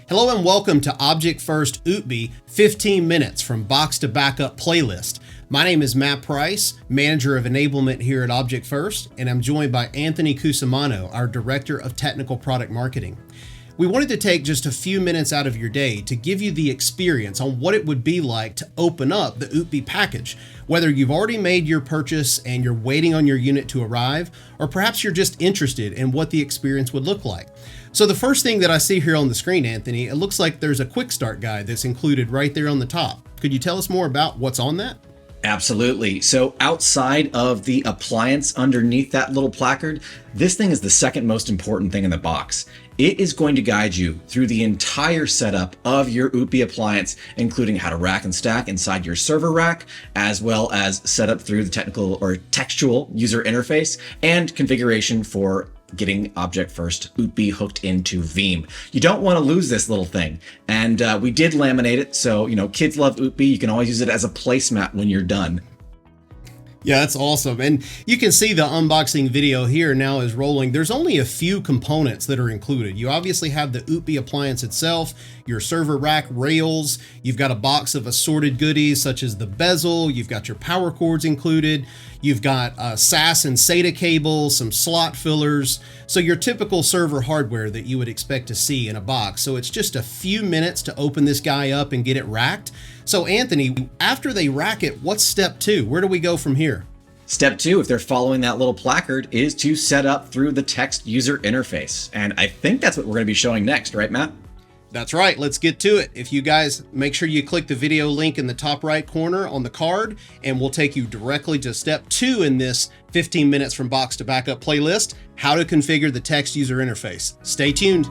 Hello and welcome to Object First Ootbi 15 Minutes from Box to Backup playlist. My name is Matt Price, Manager of Enablement here at Object First, and I'm joined by Anthony Cusimano, our Director of Technical Product Marketing. We wanted to take just a few minutes out of your day to give you the experience on what it would be like to open up the Ootbi package, whether you've already made your purchase and you're waiting on your unit to arrive, or perhaps you're just interested in what the experience would look like. So the first thing that I see here on the screen, Anthony, it looks like there's a quick start guide that's included right there on the top. Could you tell us more about what's on that? Absolutely. So outside of the appliance underneath that little placard, this thing is the second most important thing in the box. It is going to guide you through the entire setup of your Ootbi appliance, including how to rack and stack inside your server rack, as well as setup through the technical or textual user interface and configuration for getting Object First Ootbi hooked into Veeam. You don't want to lose this little thing. And we did laminate it, so kids love Ootbi. You can always use it as a placemat when you're done. Yeah, that's awesome. And you can see the unboxing video here now is rolling. There's only a few components that are included. You obviously have the Ootbi appliance itself, your server rack rails, you've got a box of assorted goodies such as the bezel, you've got your power cords included, you've got SAS and SATA cables, some slot fillers, so your typical server hardware that you would expect to see in a box. So it's just a few minutes to open this guy up and get it racked. So Anthony, after they rack it, what's step two? Where do we go from here? Step two, if they're following that little placard, is to set up through the text user interface. And I think that's what we're going to be showing next, right, Matt? That's right. Let's get to it. If you guys make sure you click the video link in the top right corner on the card, and we'll take you directly to step two in this 15 minutes from box to backup playlist, how to configure the text user interface. Stay tuned.